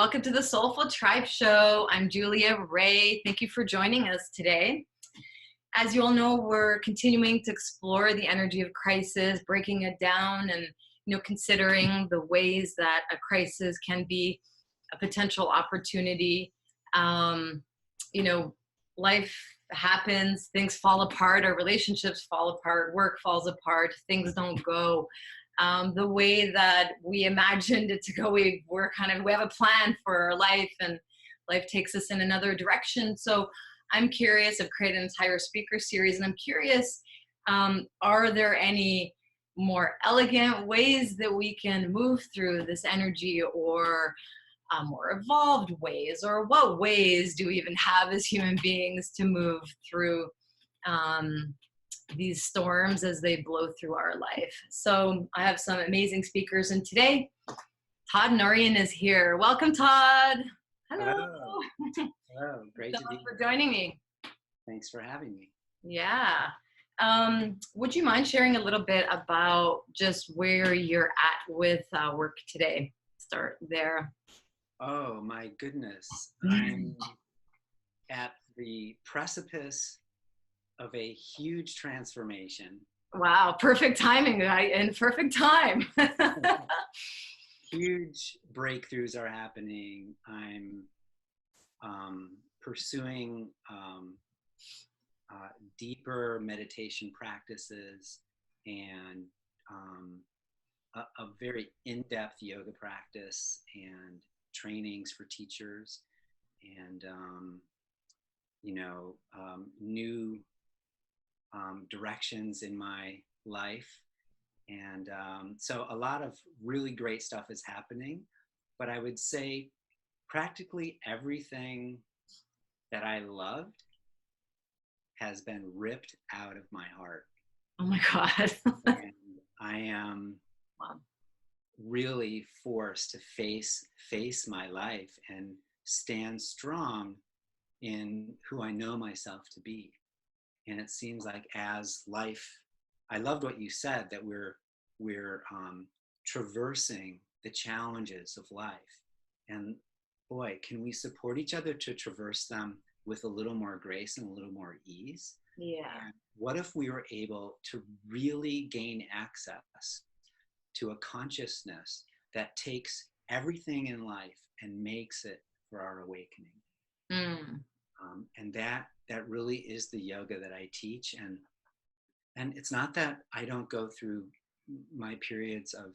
Welcome to the Soulful Tribe Show. I'm Julia Ray. Thank you for joining us today. As you all know, we're continuing to explore the energy of crisis, breaking it down and considering the ways that a crisis can be a potential opportunity. Life happens, things fall apart, our relationships fall apart, work falls apart, things don't go the way that we imagined it to go. We have a plan for our life, and life takes us in another direction. So I'm curious, I've created an entire speaker series, and I'm curious, are there any more elegant ways that we can move through this energy, or more evolved ways, or what ways do we even have as human beings to move through these storms as they blow through our life? So I have some amazing speakers, and today Todd.mp4 is here. Welcome, Todd. Hello. Hello. Great to be here. For joining me. Thanks for having me. Yeah. Would you mind sharing a little bit about just where you're at with work today? Start there. Oh my goodness. I'm at the precipice of a huge transformation. Wow, perfect timing, and perfect time. Huge breakthroughs are happening. I'm pursuing deeper meditation practices and a very in-depth yoga practice and trainings for teachers, and new directions in my life. And so a lot of really great stuff is happening, but I would say practically everything that I loved has been ripped out of my heart. Oh my God. And I am really forced to face my life and stand strong in who I know myself to be. And it seems like as life, I loved what you said, that we're traversing the challenges of life. And boy, can we support each other to traverse them with a little more grace and a little more ease? Yeah. And what if we were able to really gain access to a consciousness that takes everything in life and makes it for our awakening? And that really is the yoga that I teach. And it's not that I don't go through my periods of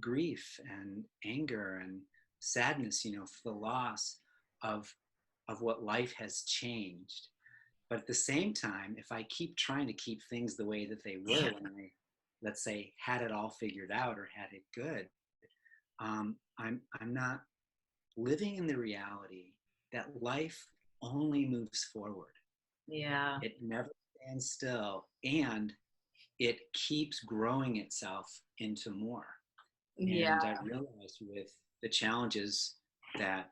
grief and anger and sadness, for the loss of what life has changed. But at the same time, if I keep trying to keep things the way that they were when I, let's say, had it all figured out or had it good, I'm not living in the reality that life only moves forward. Yeah. It never stands still, and it keeps growing itself into more. Yeah. And I realized with the challenges that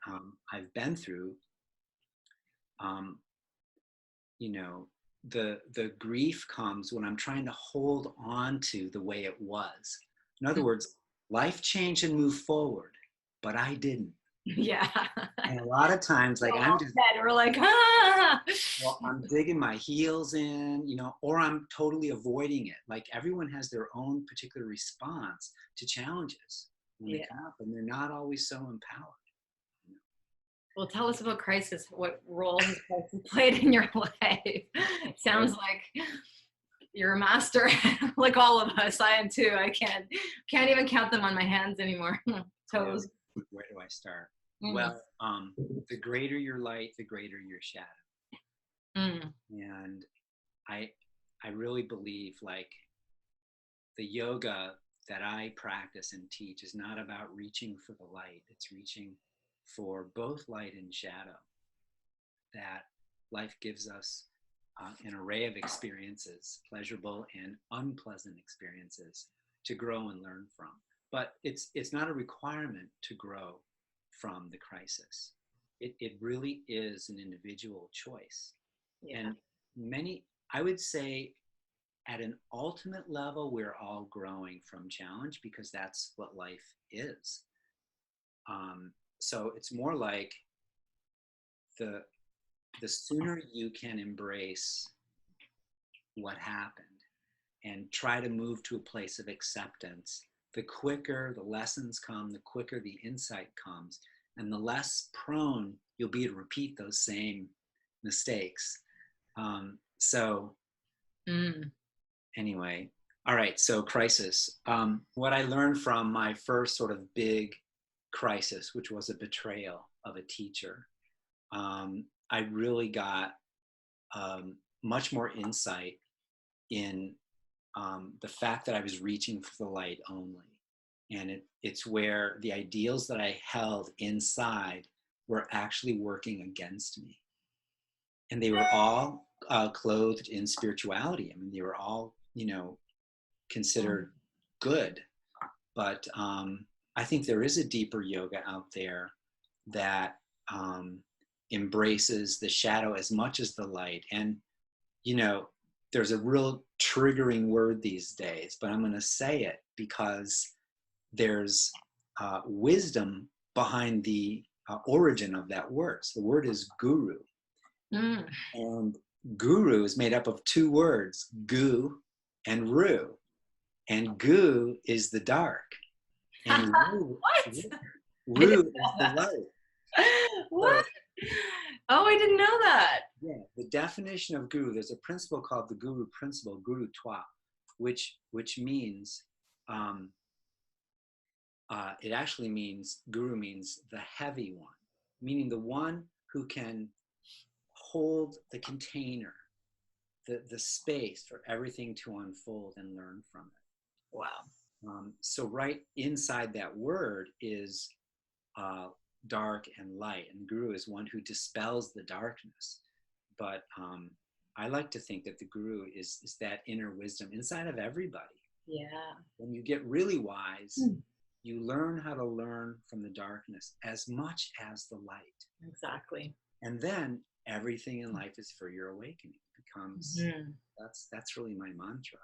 I've been through, the grief comes when I'm trying to hold on to the way it was. In other words, life changed and moved forward, but I didn't. Yeah. And a lot of times, like, we're like, ah. Well, I'm digging my heels in, or I'm totally avoiding it. Like, everyone has their own particular response to challenges when they come up, and they're not always so empowered. Well, tell us about crisis. What role has crisis played in your life? Sounds like you're a master, like all of us. I am too. I can't even count them on my hands anymore. Toes. Where do I start? Well, the greater your light, the greater your shadow. And I really believe, like, the yoga that I practice and teach is not about reaching for the light. It's reaching for both light and shadow. That life gives us an array of experiences, pleasurable and unpleasant experiences, to grow and learn from. But it's not a requirement to grow from the crisis. It really is an individual choice. Yeah. And I would say, at an ultimate level, we're all growing from challenge, because that's what life is. so it's more like the the sooner you can embrace what happened and try to move to a place of acceptance, the quicker the lessons come, the quicker the insight comes, and the less prone you'll be to repeat those same mistakes. So anyway, all right, so crisis. What I learned from my first sort of big crisis, which was a betrayal of a teacher, I really got much more insight in the fact that I was reaching for the light only. And it's where the ideals that I held inside were actually working against me. And they were all clothed in spirituality. I mean, they were all, considered good. But I think there is a deeper yoga out there that embraces the shadow as much as the light. And, there's a real triggering word these days, but I'm going to say it because there's wisdom behind the origin of that word. So the word is guru. And guru is made up of two words, gu and ru. And gu is the dark. And ru is the light. What? Oh, I didn't know that. Yeah, the definition of guru, there's a principle called the guru principle, guru twa, which means, it actually means, guru means the heavy one, meaning the one who can hold the container, the space for everything to unfold and learn from it. Wow. So right inside that word is dark and light, and the guru is one who dispels the darkness. But I like to think that the guru is that inner wisdom inside of everybody. Yeah. When you get really wise, you learn how to learn from the darkness as much as the light. Exactly. And then everything in life is for your awakening. It becomes that's really my mantra.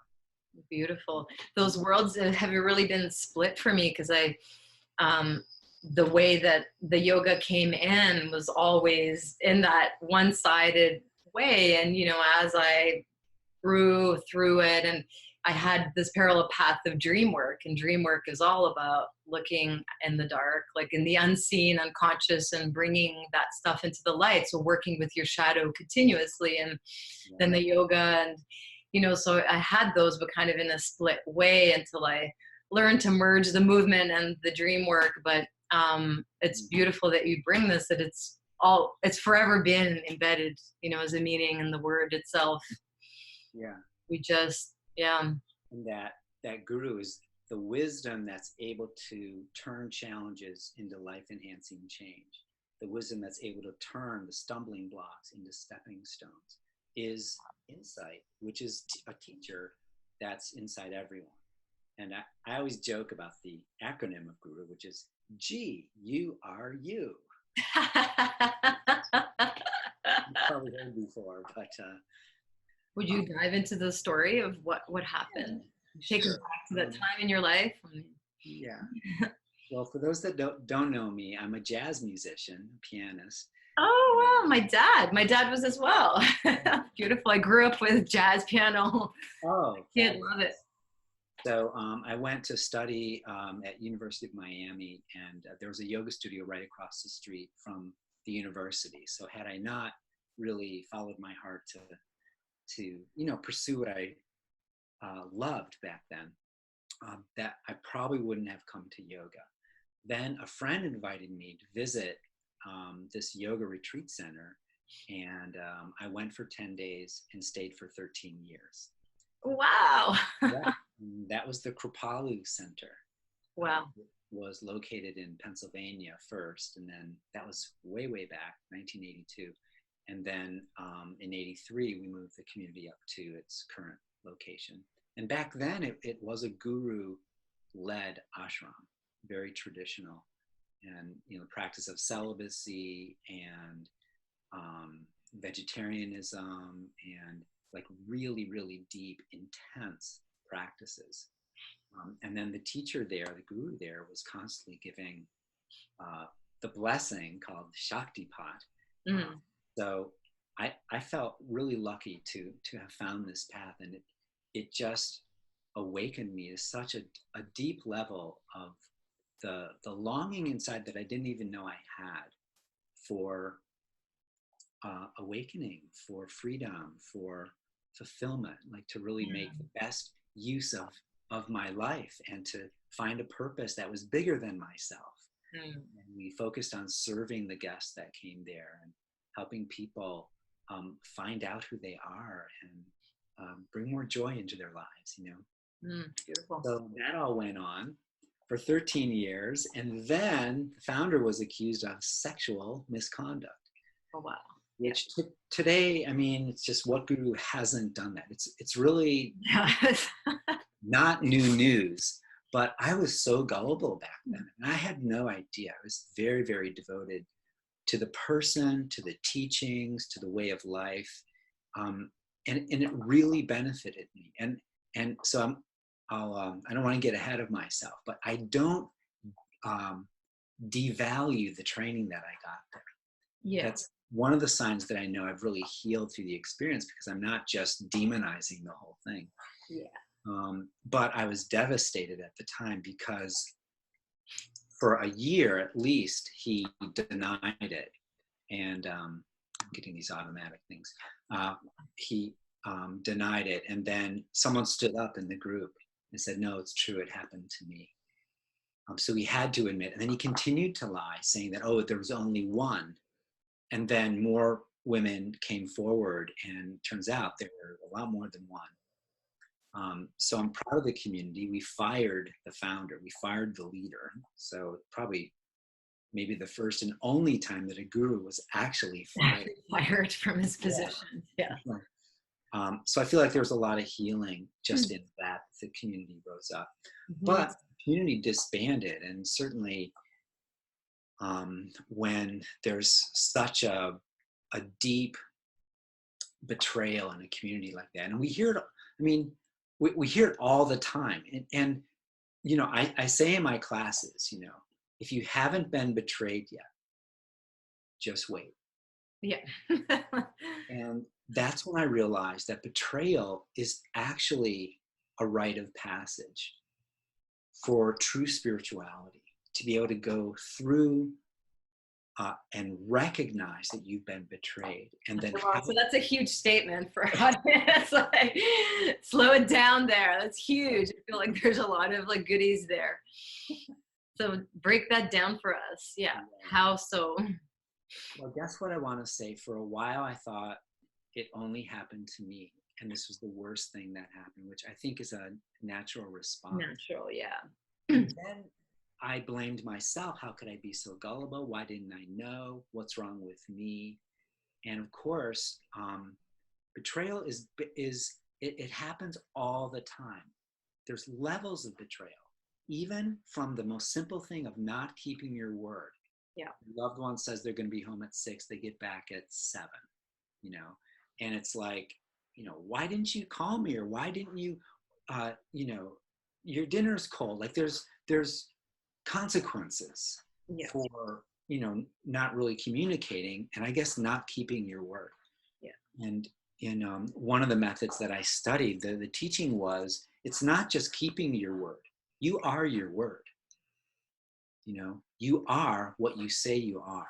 Beautiful. Those worlds have really been split for me, because the way that the yoga came in was always in that one-sided way. And, as I grew through it, and I had this parallel path of dream work, and dream work is all about looking in the dark, like in the unseen, unconscious, and bringing that stuff into the light. So working with your shadow continuously, and then the yoga, and, so I had those, but kind of in a split way until I learned to merge the movement and the dream work. But it's beautiful that you bring this, that it's forever been embedded, as a meaning in the word itself. Yeah. We just, And that guru is the wisdom that's able to turn challenges into life-enhancing change. The wisdom that's able to turn the stumbling blocks into stepping stones is insight, which is a teacher that's inside everyone. And I always joke about the acronym of guru, which is G, you are you. You've probably heard before, but would you dive into the story of what happened? Take us back to that time in your life. Yeah. Well, for those that don't know me, I'm a jazz musician, pianist. Oh, wow. My dad was as well. Beautiful. I grew up with jazz piano. Oh, Kid, love it. So I went to study at University of Miami, and there was a yoga studio right across the street from the university. So had I not really followed my heart to pursue what I loved back then, that I probably wouldn't have come to yoga. Then a friend invited me to visit this yoga retreat center, and I went for 10 days and stayed for 13 years. Wow. That was the Kripalu Center. Wow. It was located in Pennsylvania first, and then that was way, way back, 1982. And then in 83, we moved the community up to its current location. And back then, it was a guru-led ashram, very traditional, and practice of celibacy and vegetarianism and like really, really deep, intense practices. And then the teacher there, the guru there, was constantly giving the blessing called the Shakti pot. Mm. So I felt really lucky to have found this path, and it just awakened me to such a deep level of the longing inside that I didn't even know I had for awakening, for freedom, for fulfillment, like to really make the best use of my life and to find a purpose that was bigger than myself. And we focused on serving the guests that came there and helping people find out who they are and bring more joy into their lives, you know. Beautiful. So that all went on for 13 years. And then the founder was accused of sexual misconduct. Oh, wow. Which today, I mean, it's just what guru hasn't done that. It's really not new news, but I was so gullible back then. And I had no idea. I was very, very devoted to the person, to the teachings, to the way of life. And it really benefited me. And so I don't want to get ahead of myself, but I don't devalue the training that I got there. Yeah. That's one of the signs that I know I've really healed through the experience, because I'm not just demonizing the whole thing. Yeah. But I was devastated at the time because for a year at least, he denied it. And I'm getting these automatic things. He denied it. And then someone stood up in the group and said, no, it's true. It happened to me. So he had to admit. And then he continued to lie, saying that, oh, there was only one. And then more women came forward, and turns out there were a lot more than one. So I'm proud of the community. We fired the founder. We fired the leader. So probably maybe the first and only time that a guru was actually fired from his position. Yeah. So I feel like there was a lot of healing just in that the community rose up. But the community disbanded, and certainly when there's such a deep betrayal in a community like that, and we hear it, I mean, we hear it all the time. And you know, I say in my classes, you know, if you haven't been betrayed yet, just wait. Yeah. And that's when I realized that betrayal is actually a rite of passage for true spirituality, to be able to go through and recognize that you've been betrayed. And then so that's a huge statement for audience. Like, slow it down there. That's huge. I feel like there's a lot of like goodies there. So break that down for us. Yeah. How so? Well, guess what I want to say. For a while, I thought it only happened to me, and this was the worst thing that happened, which I think is a natural response. Natural, yeah. And then I blamed myself. How could I be so gullible? Why didn't I know? What's wrong with me? And of course, betrayal it happens all the time. There's levels of betrayal, even from the most simple thing of not keeping your word. Yeah. Your loved one says they're going to be home at 6, they get back at 7, you know, and it's like, you know, why didn't you call me? Or why didn't you, you know, your dinner's cold. Like there's consequences for, you know, not really communicating, and I guess not keeping your word. Yeah. And in one of the methods that I studied, the teaching was, it's not just keeping your word. You are your word. You know, you are what you say you are.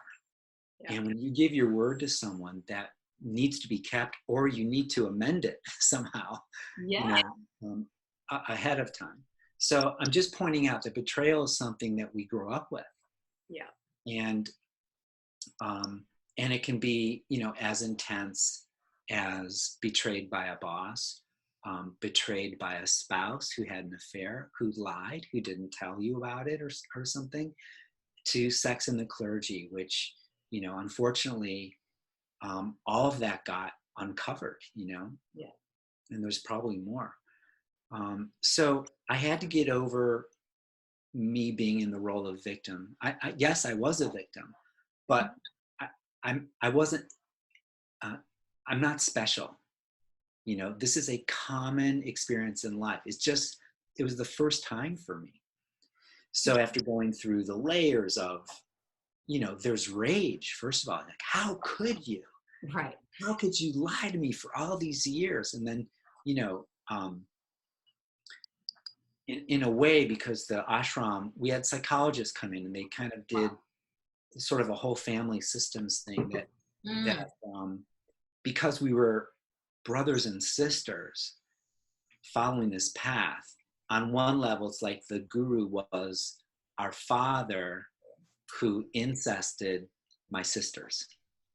Yeah. And when you give your word to someone, that needs to be kept, or you need to amend it somehow, you know, ahead of time. So I'm just pointing out that betrayal is something that we grow up with. Yeah. And it can be, you know, as intense as betrayed by a boss, betrayed by a spouse who had an affair, who lied, who didn't tell you about it or something, to sex in the clergy, which, you know, unfortunately, all of that got uncovered, you know. Yeah. And there's probably more. So I had to get over me being in the role of victim. Yes, I was a victim, but I wasn't, I'm not special. You know, this is a common experience in life. It was the first time for me. So after going through the layers of, there's rage, first of all, like, how could you? Right. How could you lie to me for all these years? And then, you know, in a way, because the ashram, we had psychologists come in and they kind of did sort of a whole family systems thing that because we were brothers and sisters following this path, on one level, it's like the guru was our father who incested my sisters.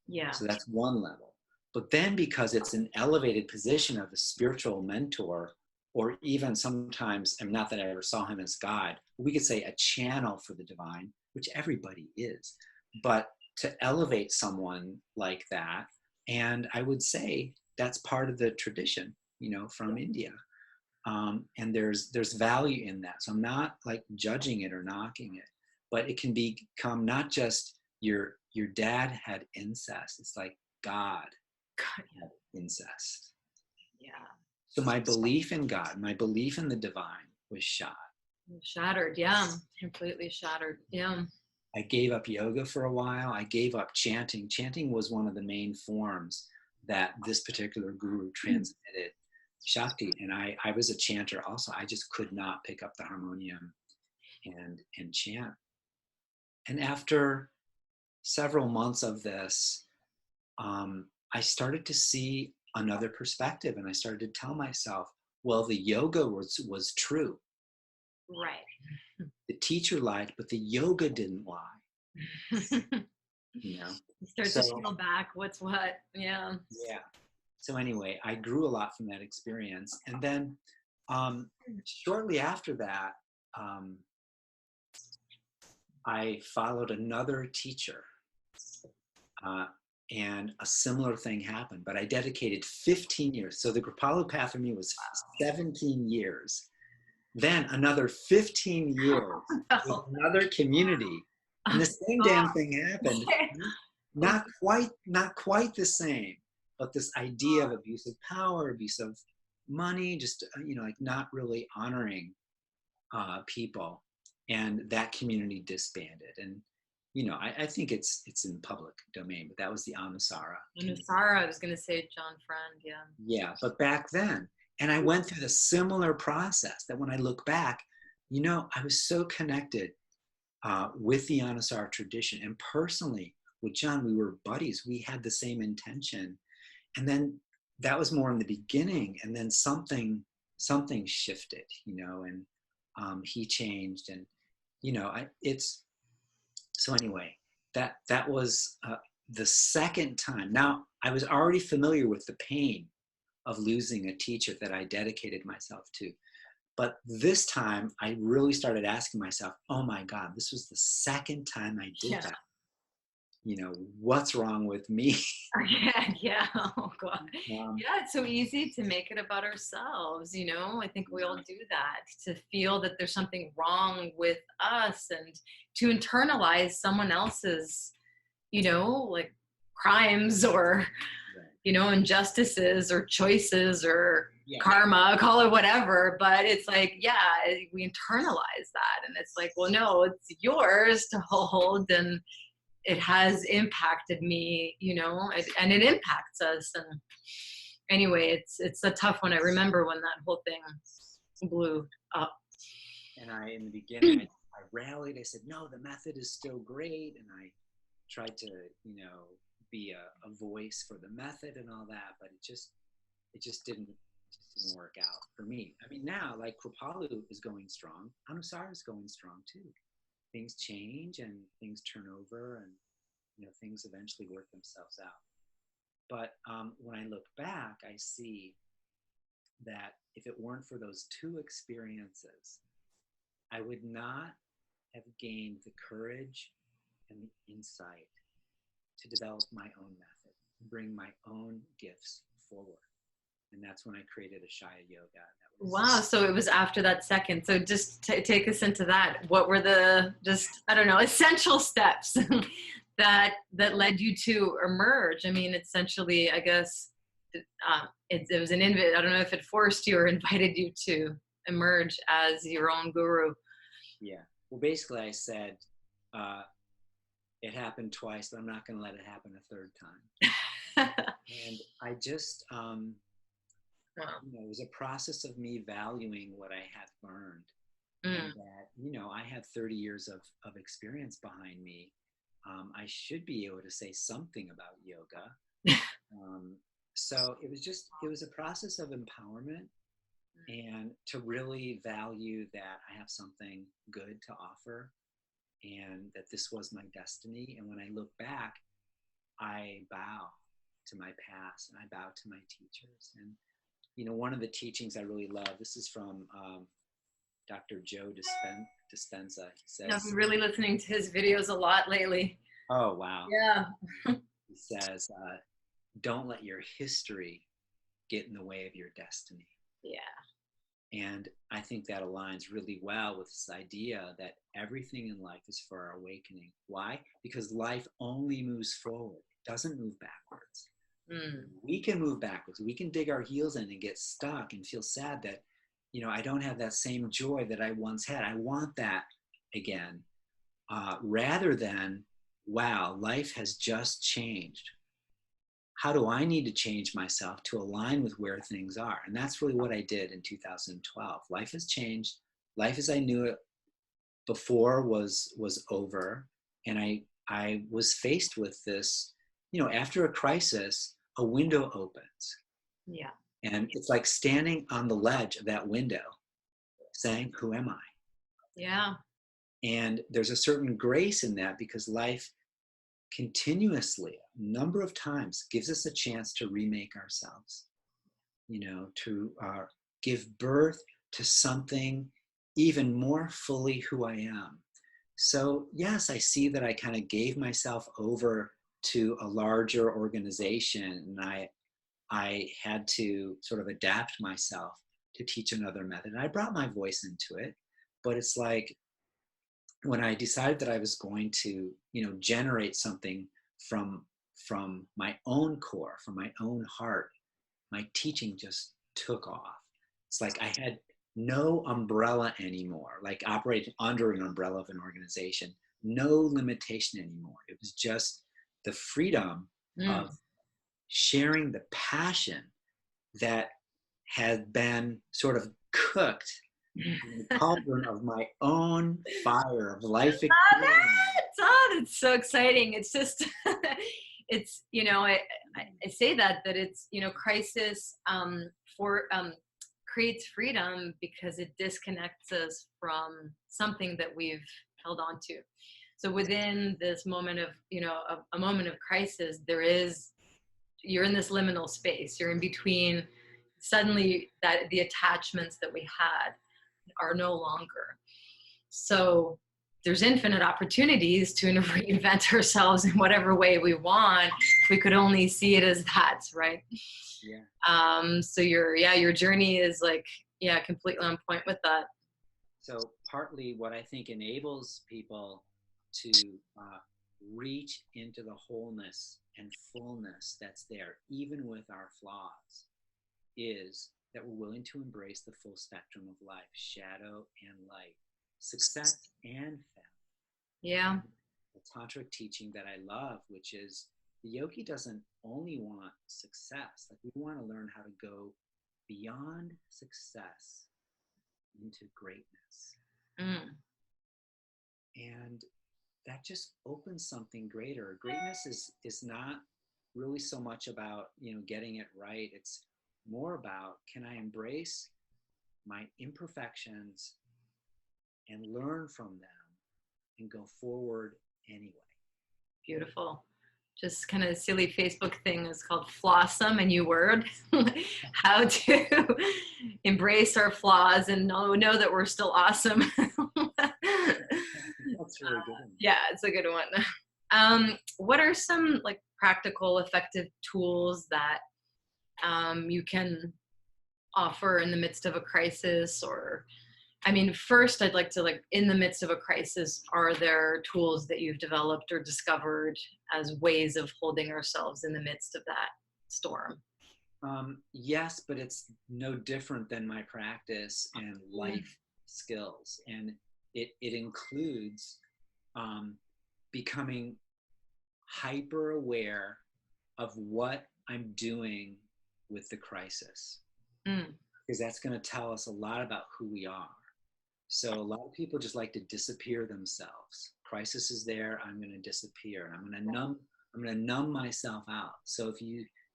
Yeah. So that's one level. But then because it's an elevated position of a spiritual mentor, or even sometimes, and not that I ever saw him as God, we could say a channel for the divine, which everybody is. But to elevate someone like that, and I would say that's part of the tradition, from India. And there's value in that. So I'm not like judging it or knocking it, but it can become not just your dad had incest. It's like God had incest. Yeah. So my belief in God, my belief in the divine was shot. Shattered. Yeah. Completely shattered. Yeah. I gave up yoga for a while. I gave up chanting. Chanting was one of the main forms that this particular guru transmitted Shakti. And I was a chanter also. I just could not pick up the harmonium and chant. And after several months of this, I started to see another perspective, and I started to tell myself, well, the yoga was true. Right. The teacher lied, but the yoga didn't lie. You start to peel back what's what. Yeah. Yeah. So anyway, I grew a lot from that experience. And then shortly after that, I followed another teacher. And a similar thing happened, but I dedicated 15 years. So the Kripalu path for me was 17 years. Then another 15 years with another community. And the same damn thing happened. Not quite the same, but this idea of abuse of power, abuse of money, just, like not really honoring people. And that community disbanded. And I think it's in public domain, but that was the Anusara. Anusara, I was going to say John Friend, yeah. Yeah, but back then, and I went through the similar process that when I look back, I was so connected with the Anusara tradition. And personally, with John, we were buddies. We had the same intention. And then that was more in the beginning. And then something shifted, and he changed. And, so anyway, that was the second time. Now, I was already familiar with the pain of losing a teacher that I dedicated myself to. But this time, I really started asking myself, oh my God, this was the second time I did that. What's wrong with me? Yeah. Oh God. Yeah, it's so easy to make it about ourselves. I think we all do that, to feel that there's something wrong with us and to internalize someone else's, like crimes or, injustices or choices or karma, call it whatever. But it's like, yeah, we internalize that. And it's like, well, no, it's yours to hold. And it has impacted me, and it impacts us. And anyway, it's a tough one. I remember when that whole thing blew up. And in the beginning, I rallied. I said, no, the method is still great. And I tried to, be a voice for the method and all that, but it just didn't work out for me. I mean, now, like, Kripalu is going strong. Anusara is going strong too. Things change and things turn over, and things eventually work themselves out. But when I look back, I see that if it weren't for those two experiences, I would not have gained the courage and the insight to develop my own method, bring my own gifts forward. And that's when I created Ashaya Yoga. Wow. So it was after that second. So just take us into that. What were the essential steps that led you to emerge? I mean, essentially, I guess it was an invite. I don't know if it forced you or invited you to emerge as your own guru. Yeah. Well, basically, I said, It happened twice, but I'm not going to let it happen a third time. And I just, Wow. it was a process of me valuing what I had learned. And Mm. that, I have 30 years of experience behind me. I should be able to say something about yoga. Um, so it was a process of empowerment and to really value that I have something good to offer and that this was my destiny. And when I look back, I bow to my past and I bow to my teachers. And, one of the teachings I really love, this is from Dr. Joe Dispenza. He I've says, been really listening to his videos a lot lately. oh, wow. Yeah. He says, don't let your history get in the way of your destiny. Yeah. And I think that aligns really well with this idea that everything in life is for our awakening. Why? Because life only moves forward. It doesn't move backwards. Mm. We can move backwards. We can dig our heels in and get stuck and feel sad that, I don't have that same joy that I once had. I want that again. Rather than, wow, life has just changed. How do I need to change myself to align with where things are? And that's really what I did in 2012. Life has changed. Life as I knew it before was over. And I was faced with this, after a crisis, a window opens. Yeah. And it's like standing on the ledge of that window saying, who am I? Yeah. And there's a certain grace in that because life continuously, a number of times, gives us a chance to remake ourselves, to give birth to something even more fully who I am. So, yes, I see that I kind of gave myself over to a larger organization and I had to sort of adapt myself to teach another method. And I brought my voice into it, but it's like when I decided that I was going to, generate something from my own core, from my own heart, my teaching just took off. It's like I had no umbrella anymore, like operating under an umbrella of an organization, no limitation anymore. It was just the freedom Mm. of sharing the passion that had been sort of cooked in the cauldron of my own fire of life experience. Todd, it's so exciting. It's just, it's, I say that it's, crisis creates freedom because it disconnects us from something that we've held on to. So within this moment of, a moment of crisis, you're in this liminal space. You're in between. Suddenly that the attachments that we had are no longer. So there's infinite opportunities to reinvent ourselves in whatever way we want. We could only see it as that, right? Yeah. So your journey is like, completely on point with that. So partly what I think enables people to reach into the wholeness and fullness that's there, even with our flaws, is that we're willing to embrace the full spectrum of life, shadow and light, success and failure. Yeah. The tantric teaching that I love, which is the yogi doesn't only want success. Like we want to learn how to go beyond success into greatness. Mm. And that just opens something greater. Greatness is not really so much about, getting it right. It's more about, can I embrace my imperfections and learn from them and go forward anyway. Beautiful. Just kind of silly Facebook thing is called Flossom, a new word. How to embrace our flaws and know that we're still awesome. That's really good. Yeah, it's a good one. What are some like practical, effective tools that you can offer in the midst of a crisis? Or, I mean, first I'd like to, like, in the midst of a crisis, are there tools that you've developed or discovered as ways of holding ourselves in the midst of that storm? Yes, but it's no different than my practice and life skills. And it includes becoming hyper aware of what I'm doing with the crisis, Mm. because that's going to tell us a lot about who we are. So a lot of people just like to disappear themselves. Crisis is there, I'm going to disappear, and I'm going to numb myself out. So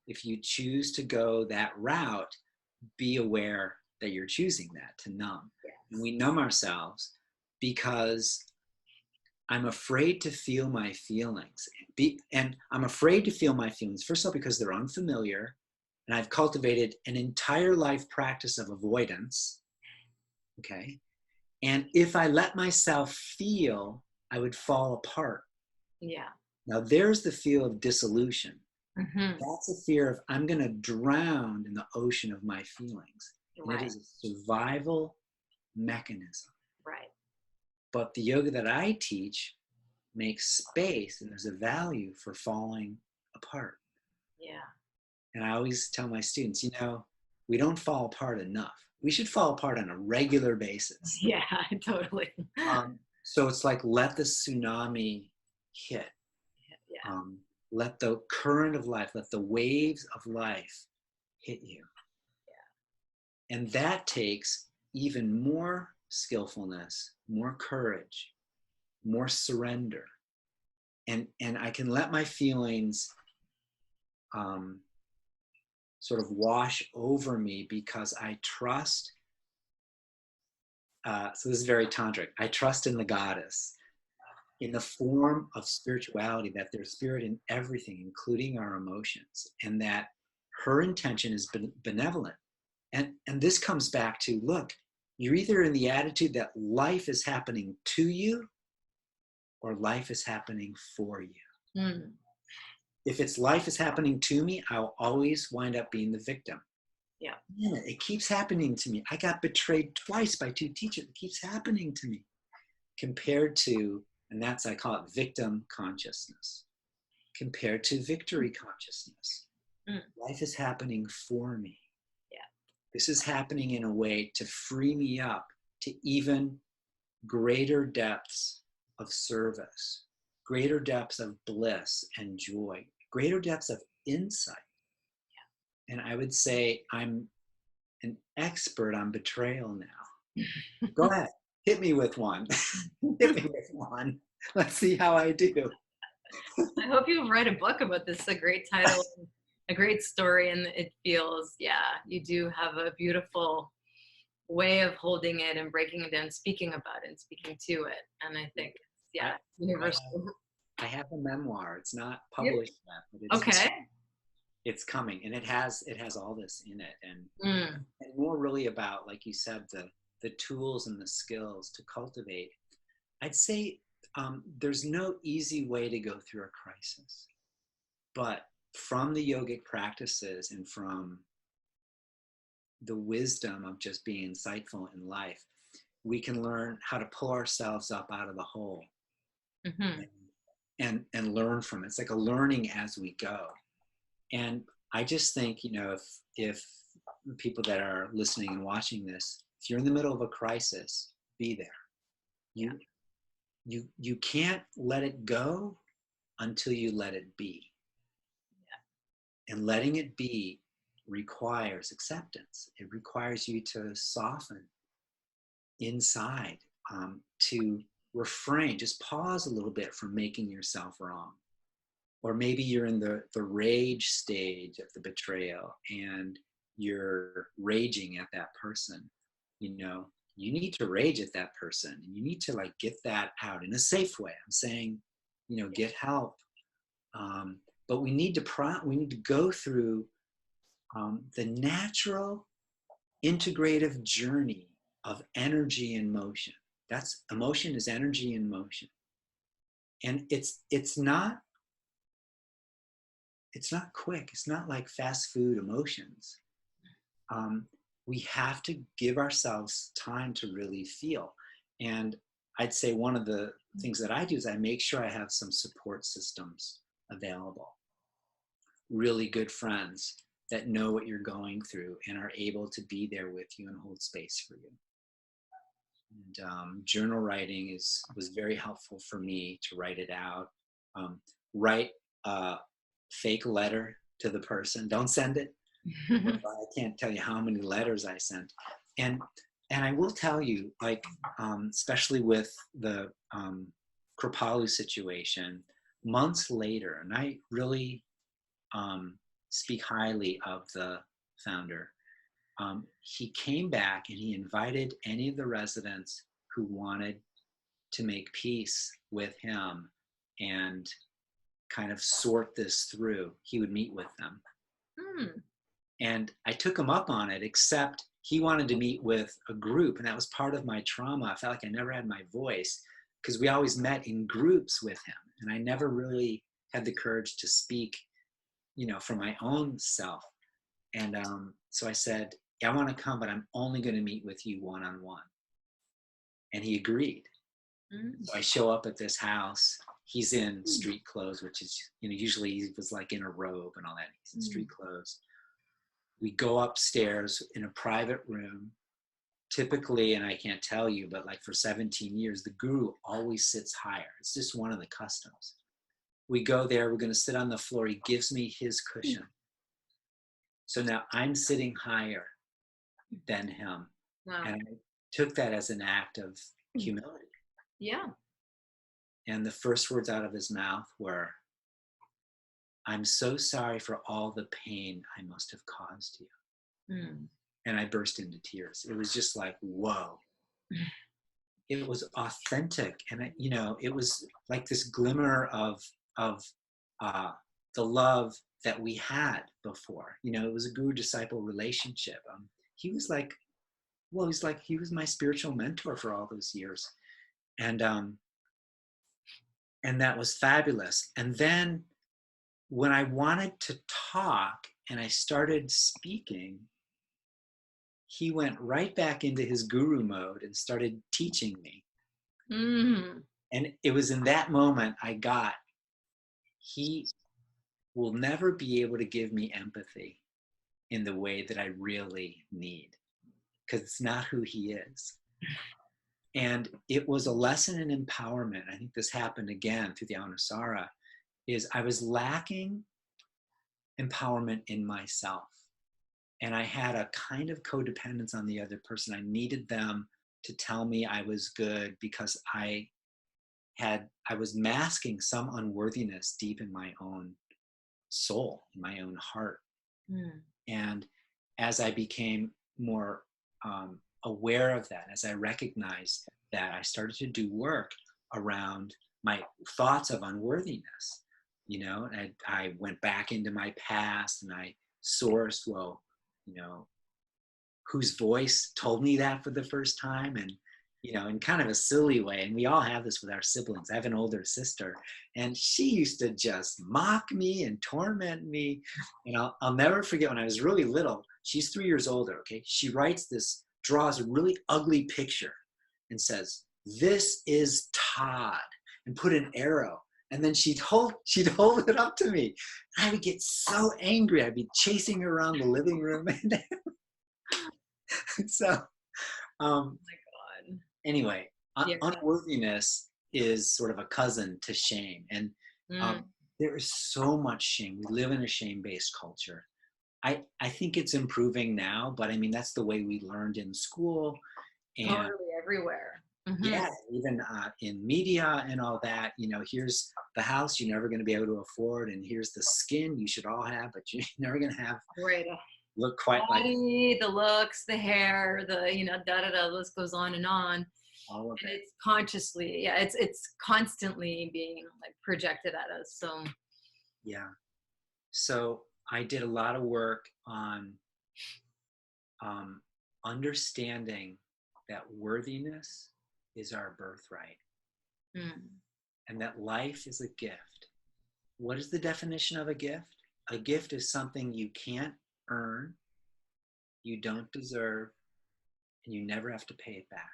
if you choose to go that route, be aware that you're choosing that, to numb. Yes. And we numb ourselves because I'm afraid to feel my feelings. And I'm afraid to feel my feelings, first of all, because they're unfamiliar. And I've cultivated an entire life practice of avoidance. Okay. And if I let myself feel, I would fall apart. Yeah. Now, there's the fear of dissolution. Mm-hmm. That's a fear of I'm going to drown in the ocean of my feelings. And Right. it is a survival mechanism. Right. But the yoga that I teach makes space, and there's a value for falling apart. Yeah. And I always tell my students, we don't fall apart enough. We should fall apart on a regular basis. Yeah, totally. So it's like, let the tsunami hit. Yeah. Let the current of life, let the waves of life hit you. Yeah. And that takes even more skillfulness, more courage, more surrender. And I can let my feelings sort of wash over me because I trust. So this is very tantric. I trust in the goddess, in the form of spirituality, that there's spirit in everything, including our emotions, and that her intention is benevolent. And this comes back to, look, you're either in the attitude that life is happening to you or life is happening for you. Mm. If it's life is happening to me, I'll always wind up being the victim. Yeah. It keeps happening to me. I got betrayed twice by two teachers. It keeps happening to me. Compared to, and that's, I call it victim consciousness, compared to victory consciousness. Mm. Life is happening for me. Yeah. This is happening in a way to free me up to even greater depths of service, greater depths of bliss and joy, greater depths of insight. Yeah. And I would say I'm an expert on betrayal now. Go ahead, hit me with one. Hit me with one. Let's see how I do. I hope you write a book about this. A great title, a great story, and it feels, you do have a beautiful way of holding it and breaking it down, speaking about it and speaking to it. And I think, universal. I have a memoir. It's not published yet, but it's coming, and it has all this in it, and more really about, like you said, the tools and the skills to cultivate. I'd say there's no easy way to go through a crisis, but from the yogic practices and from the wisdom of just being insightful in life, we can learn how to pull ourselves up out of the hole. Mm-hmm. and learn from it. It's like a learning as we go. And I just think, if people that are listening and watching this, if you're in the middle of a crisis, be there. You can't let it go until you let it be. Yeah. And letting it be requires acceptance. It requires you to soften inside, to refrain, just pause a little bit from making yourself wrong. Or maybe you're in the rage stage of the betrayal and you're raging at that person. You need to rage at that person, and you need to get that out in a safe way. I'm saying, get help. But we need to go through the natural integrative journey of energy and motion. That's emotion is energy in motion. And it's not quick. It's not like fast food emotions. We have to give ourselves time to really feel. And I'd say one of the things that I do is I make sure I have some support systems available. Really good friends that know what you're going through and are able to be there with you and hold space for you. And journal writing was very helpful for me to write it out. Write a fake letter to the person. Don't send it. I can't tell you how many letters I sent. And I will tell you, like, especially with the Kripalu situation, months later, and I really speak highly of the founder. He came back and he invited any of the residents who wanted to make peace with him and kind of sort this through. He would meet with them. And I took him up on it, except he wanted to meet with a group. And that was part of my trauma. I felt like I never had my voice because we always met in groups with him. And I never really had the courage to speak, you know, for my own self. And so I said, yeah, I want to come, but I'm only going to meet with you one-on-one. And he agreed. So I show up at this house. He's in street clothes, which is, you know, usually he was like in a robe and all that. He's in street clothes. We go upstairs in a private room. Typically, and I can't tell you, but like for 17 years, the guru always sits higher. It's just one of the customs. We go there, we're going to sit on the floor. He gives me his cushion. So now I'm sitting higher than him. Wow. And I took that as an act of humility. Yeah. And the first words out of his mouth were, I'm so sorry for all the pain I must have caused you. And I burst into tears. It was just like, whoa. It was authentic. And, you know, it was like this glimmer of the love that we had before. You know, it was a guru-disciple relationship. He was like, well, he was my spiritual mentor for all those years. And that was fabulous. And then when I wanted to talk and I started speaking, he went right back into his guru mode and started teaching me. And it was in that moment I got, he will never be able to give me empathy in the way that I really need, because it's not who he is. And it was a lesson in empowerment. I think this happened again through the Anusara, is I was lacking empowerment in myself. And I had a kind of codependence on the other person. I needed them to tell me I was good because I was masking some unworthiness deep in my own soul, in my own heart. And as I became more aware of that, as I recognized that, I started to do work around my thoughts of unworthiness. You know, and I went back into my past and I sourced, well, you know, whose voice told me that for the first time, and, you know, in kind of a silly way. And we all have this with our siblings. I have an older sister, and she used to just mock me and torment me. And I'll never forget when I was really little. She's 3 years older. Okay, she draws a really ugly picture, and says, "This is Todd," and put an arrow. And then she'd hold it up to me. I would get so angry. I'd be chasing her around the living room. So, Oh my God. Anyway, unworthiness is sort of a cousin to shame. And there is so much shame. We live in a shame-based culture. I think it's improving now, but I mean, that's the way we learned in school. And totally everywhere. yeah, even in media and all that, you know, here's the house you're never going to be able to afford, and here's the skin you should all have, but you're never going to have look quite body, like the looks, the hair, the, you know, the list goes on and on. All of and it. It's consciously, it's constantly being like projected at us. So yeah. So I did a lot of work on understanding that worthiness is our birthright, and that life is a gift. What is the definition of a gift? A gift is something you can't earn, you don't deserve, and you never have to pay it back.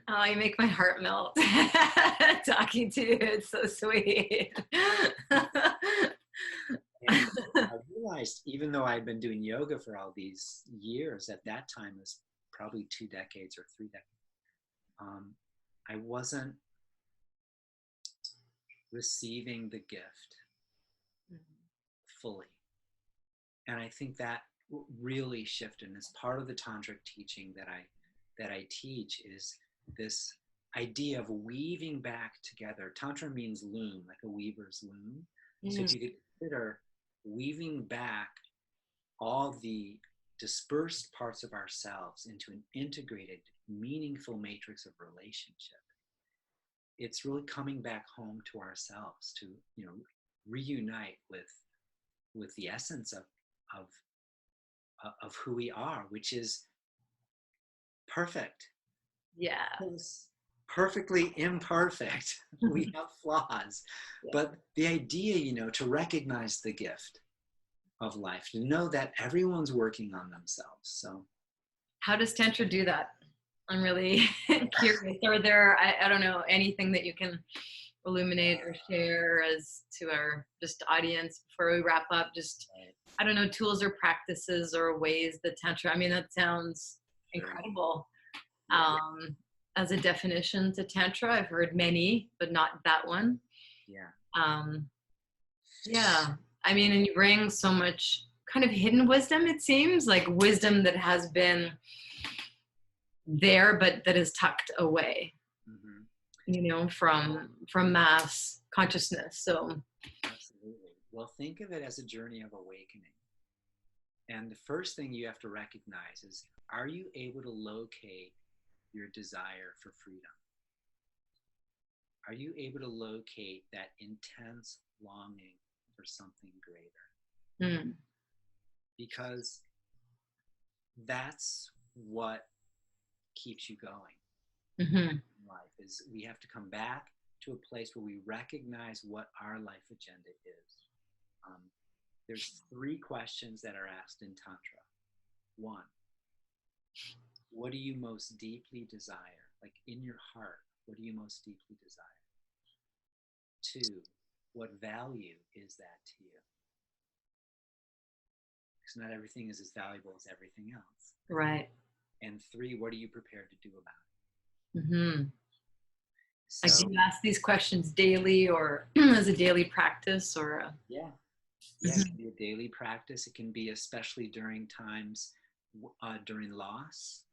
Oh, you make my heart melt talking to you. It's so sweet. And I realized, even though I'd been doing yoga for all these years, at that time it was probably 2 decades or 3 decades, I wasn't receiving the gift Mhm. fully. And I think that really shifted. And as part of the tantric teaching that I teach is this idea of weaving back together. Tantra means loom, like a weaver's loom. So Mm. if you could consider weaving back all the dispersed parts of ourselves into an integrated, meaningful matrix of relationship, it's really coming back home to ourselves to, reunite with the essence of of who we are, which is perfect. Yeah. It's perfectly imperfect. We have flaws, Yeah. but the idea, to recognize the gift of life, to know that everyone's working on themselves. So How does Tantra do that? I'm really curious. Are there, I don't know, anything that you can illuminate or share as to our just audience before we wrap up? Just, I don't know, tools or practices or ways that Tantra, I mean, that sounds sure. incredible. Yeah, Um, as a definition to Tantra, I've heard many, but not that one. yeah, Um, yeah. I mean, and you bring so much kind of hidden wisdom, it seems, like wisdom that has been there but that is tucked away, hmm, from mass consciousness. So absolutely. Well, think of it as a journey of awakening. And the first thing you have to recognize is, are you able to locate your desire for freedom? Are you able to locate that intense longing for something greater? mm, Because that's what keeps you going hmm, in life, is we have to come back to a place where we recognize what our life agenda is. um, there's three questions that are asked in tantra. One, what do you most deeply desire? Like in your heart, what do you most deeply desire? Two, what value is that to you? Because not everything is as valuable as everything else. right. And three, what are you prepared to do about Hmm. it? Like, do So, you ask these questions daily or as a daily practice or yeah, yeah, it mhm, can be a daily practice. It can be especially during times, during loss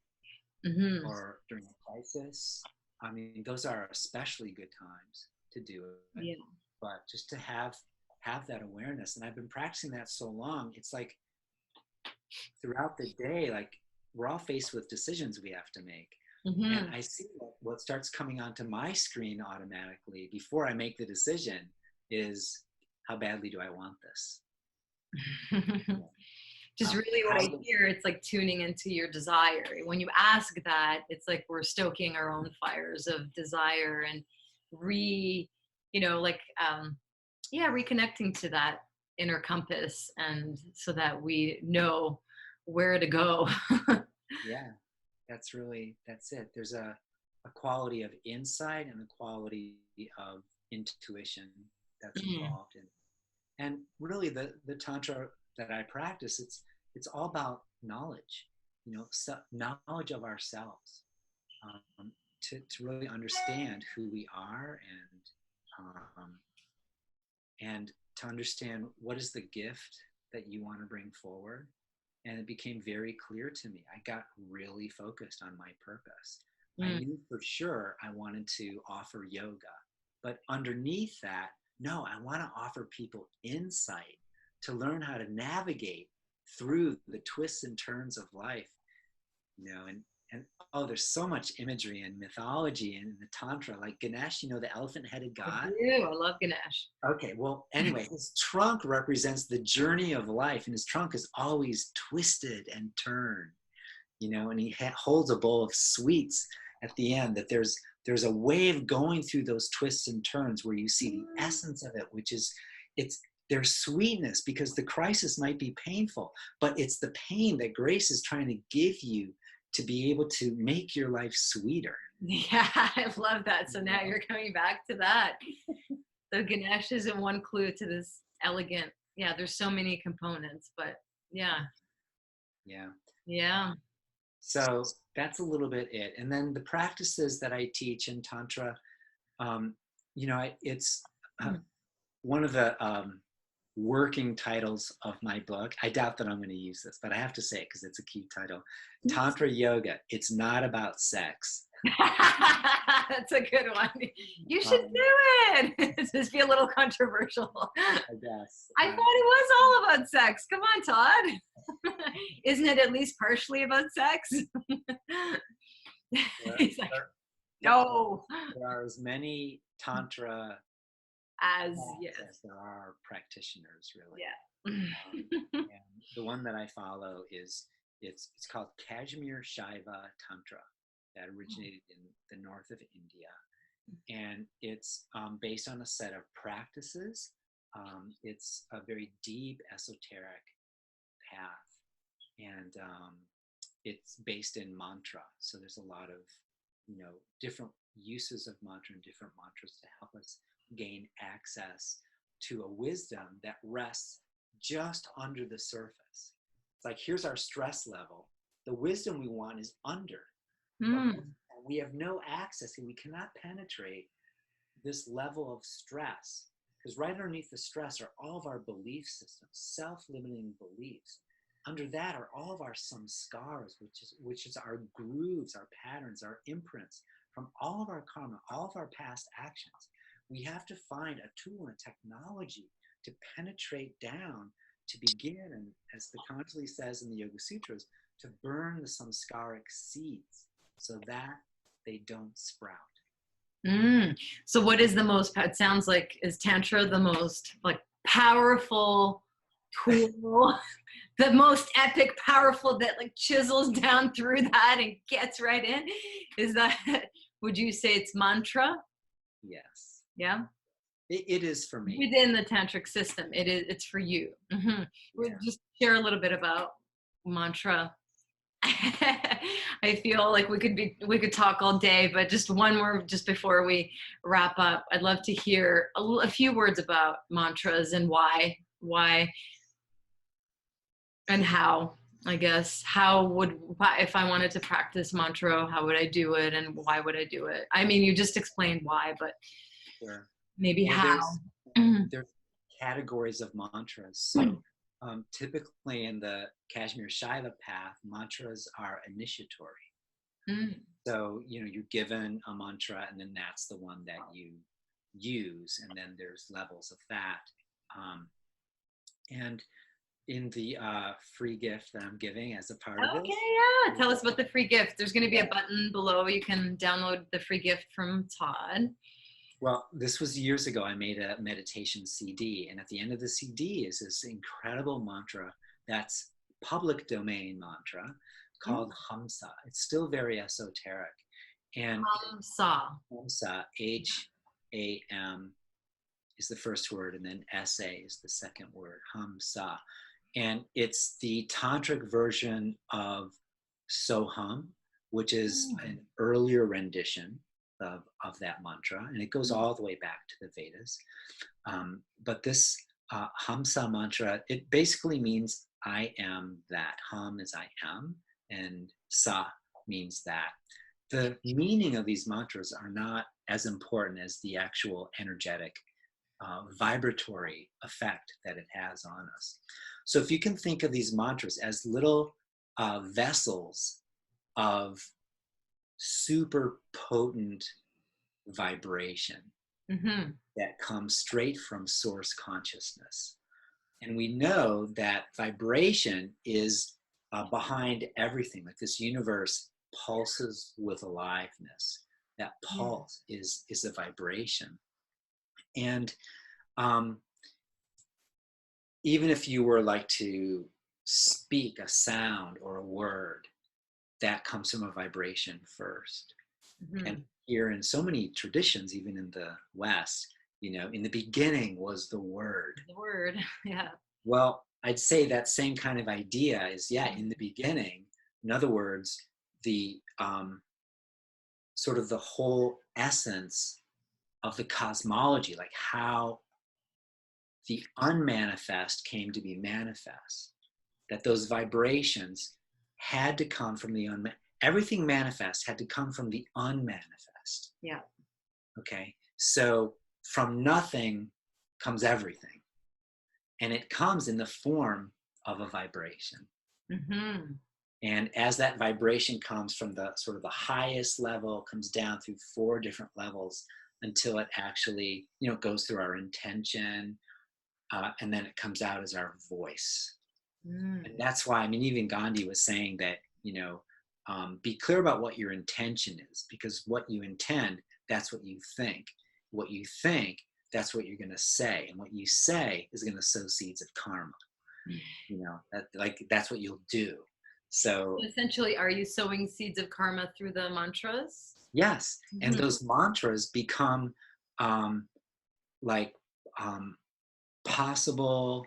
mhm, or during a crisis. I mean, those are especially good times to do it. yeah, But just to have that awareness, and I've been practicing that so long, it's like throughout the day, like we're all faced with decisions we have to make. And hmm. I see what starts coming onto my screen automatically before I make the decision is, how badly do I want this? Just really what I hear, it's like tuning into your desire. When you ask that, it's like we're stoking our own fires of desire and re, like, yeah, reconnecting to that inner compass, and so that we know where to go. Yeah, that's it. There's a quality of insight and a quality of intuition that's Mm, involved in. And really the tantra that I practice, it's all about knowledge, knowledge of ourselves, to really understand who we are, um, and to understand what is the gift that you want to bring forward. And it became very clear to me. I got really focused on my purpose. I mm. knew for sure I wanted to offer yoga, but underneath that, no, I want to offer people insight to learn how to navigate through the twists and turns of life, and oh, there's so much imagery and mythology in the tantra, like Ganesh, the elephant-headed I god. do. I love Ganesh. Okay, well, anyway, his trunk represents the journey of life, and his trunk is always twisted and turned, and he holds a bowl of sweets at the end. That there's a way of going through those twists and turns where you see the essence of it, which is it's there's sweetness because the crisis might be painful, but it's the pain that grace is trying to give you to be able to make your life sweeter. Yeah, I love that. So now you're coming back to that. So Ganesh isn't one clue to this elegant. Yeah, there's so many components, but yeah, Yeah. yeah. So that's a little bit it. And then the practices that I teach in Tantra, um, it's One of the working titles of my book, I doubt that I'm going to use this, but I have to say it because it's a cute title. Tantra Yoga, it's not about sex. That's a good one. You should do it. This must be a little controversial. I guess. I thought it was all about sex. Come on, Todd. Isn't it at least partially about sex? He's like, no. There are as many Tantra as there are practitioners, really. Yeah. And the one that I follow is it's called Kashmir Shaiva Tantra, that originated in the north of India, and it's based on a set of practices. It's a very deep esoteric path, and it's based in mantra. So there's a lot of different uses of mantra and different mantras to help us gain access to a wisdom that rests just under the surface. It's like, here's our stress level. The wisdom we want is under. We have no access, and we cannot penetrate this level of stress, because right underneath the stress are all of our belief systems, self-limiting beliefs. Under that are all of our samskaras, which is our grooves, our patterns, our imprints from all of our karma, all of our past actions. We have to find a tool and technology to penetrate down, to begin, and as Patanjali says in the Yoga Sutras, to burn the samskaric seeds so that they don't sprout. So what is the most, it sounds like, is Tantra the most like powerful tool, the most epic, powerful, that like chisels down through that and gets right in? Is that, would you say it's mantra? Yes. Yeah. It is for me. Within the tantric system, it's for you. We'll just share a little bit about mantra. I feel like we could talk all day, but just one more, just before we wrap up. I'd love to hear a few words about mantras and why and how. I guess, if I wanted to practice mantra, how would I do it, and why would I do it? I mean, you just explained why, but sure. Maybe how. There's categories of mantras. So typically in the Kashmir Shaiva path, mantras are initiatory. So, you're given a mantra, and then that's the one that you use, and then there's levels of that. And in the free gift that I'm giving as a part of this. Okay, yeah. Tell us about the free gift. There's going to be a button below. You can download the free gift from Todd. Well, this was years ago. I made a meditation CD, and at the end of the CD is this incredible mantra that's public domain mantra called Hamsa. It's still very esoteric. And Hamsa, H-A-M is the first word, and then S-A is the second word, Hamsa. And it's the tantric version of Soham, which is an earlier rendition of that mantra, and it goes all the way back to the Vedas. But this Hamsa mantra, it basically means I am that. Ham is I am, and Sa means that. The meaning of these mantras are not as important as the actual energetic vibratory effect that it has on us. So if you can think of these mantras as little vessels of super potent vibration that comes straight from source consciousness. And we know that vibration is behind everything. Like this universe pulses with aliveness. That pulse is a vibration. And even if you were like to speak a sound or a word, that comes from a vibration first. And here in so many traditions, even in the West, in the beginning was the word. The word, yeah. Well, I'd say that same kind of idea is, in the beginning. In other words, the sort of the whole essence of the cosmology, like how the unmanifest came to be manifest, that those vibrations had to come from the everything manifest had to come from the unmanifest. Yeah. Okay. So from nothing comes everything. And it comes in the form of a vibration. Mm-hmm. And as that vibration comes from the sort of the highest level, comes down through 4 different levels until it actually, goes through our intention, and then it comes out as our voice. And that's why, even Gandhi was saying that, be clear about what your intention is, because what you intend, that's what you think. What you think, that's what you're going to say. And what you say is going to sow seeds of karma. That's what you'll do. So essentially, are you sowing seeds of karma through the mantras? yes. And those mantras become possible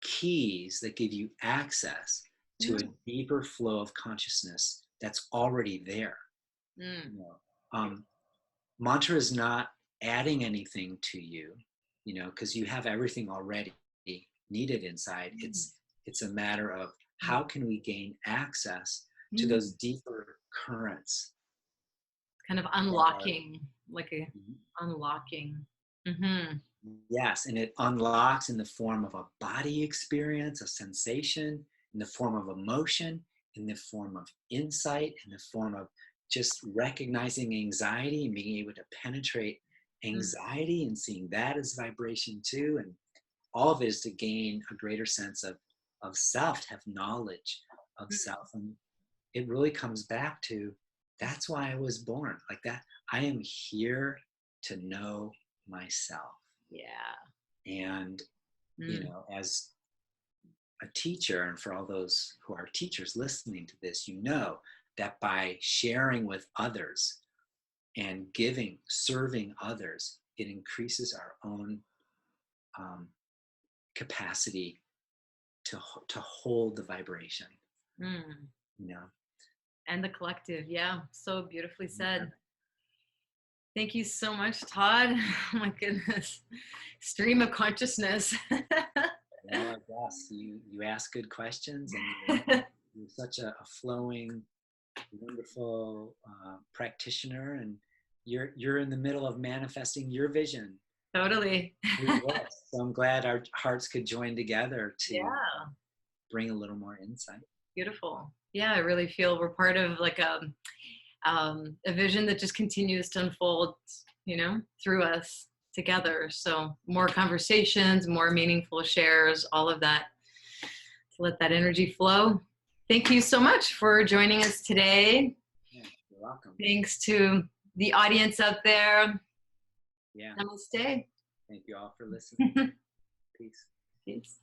keys that give you access to a deeper flow of consciousness that's already there. Mantra is not adding anything to you, because you have everything already needed inside. It's a matter of how can we gain access to those deeper currents. Kind of unlocking, unlocking. Yes, and it unlocks in the form of a body experience, a sensation, in the form of emotion, in the form of insight, in the form of just recognizing anxiety and being able to penetrate anxiety and seeing that as vibration too. And all of it is to gain a greater sense of self, to have knowledge of self. And it really comes back to, that's why I was born like that. I am here to know myself. Yeah. And, as a teacher, and for all those who are teachers listening to this, that by sharing with others and serving others, it increases our own capacity to hold the vibration. And the collective. Yeah. So beautifully said. Thank you so much, Todd. Oh my goodness. Stream of consciousness. Well, I guess you ask good questions, and you're such a flowing, wonderful practitioner, and you're in the middle of manifesting your vision. Totally. So I'm glad our hearts could join together to bring a little more insight. Beautiful. Yeah, I really feel we're part of a vision that just continues to unfold, through us together. So more conversations, more meaningful shares, all of that, to let that energy flow. Thank you so much for joining us today. Yeah, you're welcome. Thanks to the audience out there. Yeah. Namaste. Thank you all for listening. Peace. Peace.